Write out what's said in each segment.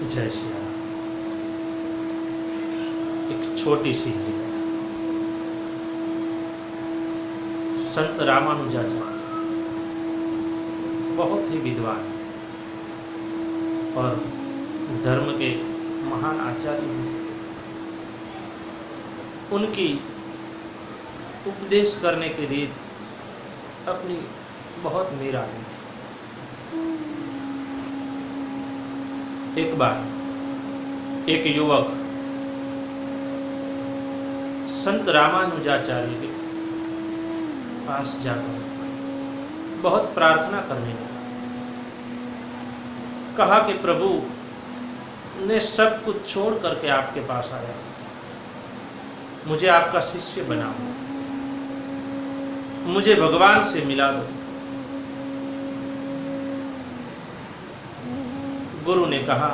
जय श्री राम। एक छोटी सी हरिकथा। संत रामानुजाचार्य बहुत ही विद्वान थे और धर्म के महान आचार्य भी थे। उनकी उपदेश करने की रीत अपनी बहुत निराली थी। एक बार एक युवक संत रामानुजाचार्य के पास जाकर बहुत प्रार्थना करने लगा। कहा कि प्रभु, मैं सब कुछ छोड़ करके आपके पास आया, मुझे आपका शिष्य बनाओ, मुझे भगवान से मिला दो। गुरु ने कहा,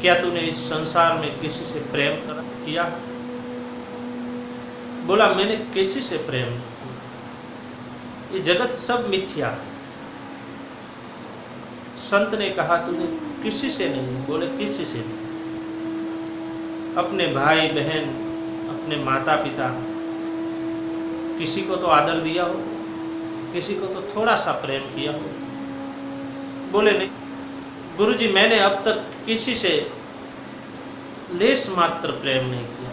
क्या तूने इस संसार में किसी से प्रेम किया? बोला, मैंने किसी से प्रेम नहीं किया, ये जगत सब मिथ्या है। संत ने कहा, तूने किसी से नहीं? बोले, किसी से नहीं। अपने भाई बहन, अपने माता पिता, किसी को तो आदर दिया हो, किसी को तो थोड़ा सा प्रेम किया हो? बोले, नहीं गुरुजी, मैंने अब तक किसी से लेस मात्र प्रेम नहीं किया।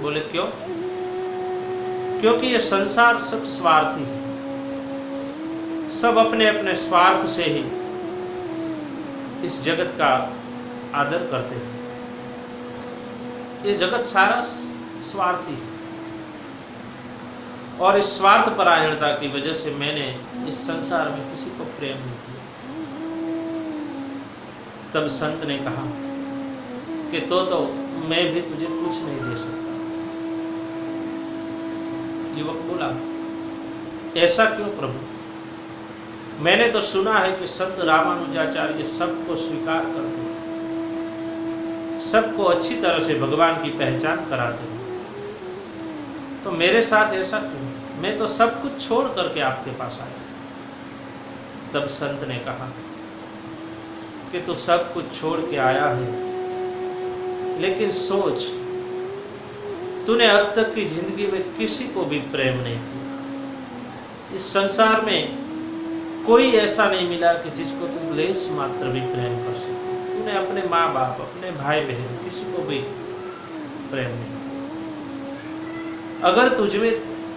बोले, क्यों? क्योंकि ये संसार सब स्वार्थी है, सब अपने अपने स्वार्थ से ही इस जगत का आदर करते हैं। ये जगत सारा स्वार्थी है और इस स्वार्थ परायणता की वजह से मैंने इस संसार में किसी को प्रेम नहीं किया। तब संत ने कहा कि तो मैं भी तुझे कुछ नहीं दे सकता। युवक बोला, ऐसा क्यों प्रभु? मैंने तो सुना है कि संत रामानुजाचार्य सबको स्वीकार करते हैं, सबको अच्छी तरह से भगवान की पहचान कराते हैं, तो मेरे साथ ऐसा क्यों? मैं तो सब कुछ छोड़ करके आपके पास आया। तब संत ने कहा कि तू सब कुछ छोड़ के आया है, लेकिन सोच, तूने अब तक की जिंदगी में किसी को भी प्रेम नहीं किया। इस संसार में कोई ऐसा नहीं मिला कि जिसको तू लेस मात्र भी प्रेम कर सके। तूने अपने माँ बाप, अपने भाई बहन, किसी को भी प्रेम नहीं किया। अगर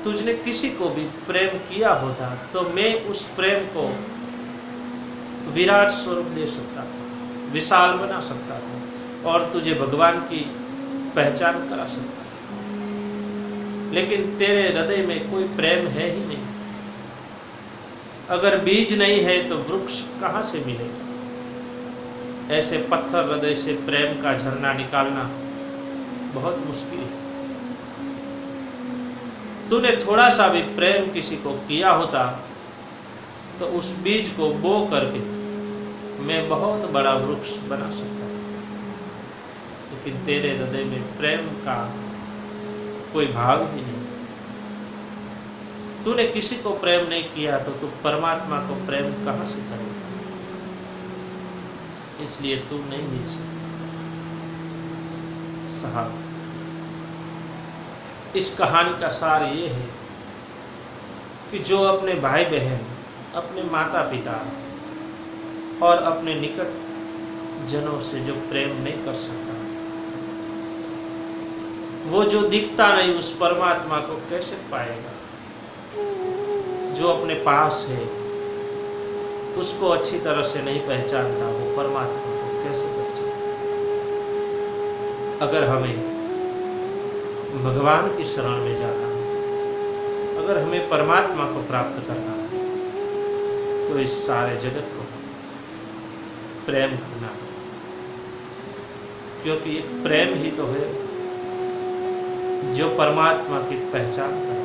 तुझने किसी को भी प्रेम किया होता तो मैं उस प्रेम को विराट स्वरूप दे सकता था, विशाल बना सकता था और तुझे भगवान की पहचान करा सकता था। लेकिन तेरे हृदय में कोई प्रेम है ही नहीं। अगर बीज नहीं है तो वृक्ष कहाँ से मिलेगा? ऐसे पत्थर हृदय से प्रेम का झरना निकालना बहुत मुश्किल है। तूने थोड़ा सा भी प्रेम किसी को किया होता तो उस बीज को बो करके मैं बहुत बड़ा वृक्ष बना सकता था। लेकिन तेरे हृदय में प्रेम का कोई भाव ही नहीं। तूने किसी को प्रेम नहीं किया तो तू परमात्मा को प्रेम कहाँ से करेगा? इसलिए तू नहीं मिल सकता। साहब, इस कहानी का सार ये है कि जो अपने भाई बहन, अपने माता पिता और अपने निकट जनों से जो प्रेम नहीं कर सकता, वो जो दिखता नहीं उस परमात्मा को कैसे पाएगा? जो अपने पास है उसको अच्छी तरह से नहीं पहचानता, वो परमात्मा को कैसे पहचानेगा? अगर हमें भगवान की शरण में जाना है, अगर हमें परमात्मा को प्राप्त करना है, तो इस सारे जगत को प्रेम करना है। क्योंकि एक प्रेम ही तो है जो परमात्मा की पहचान करे।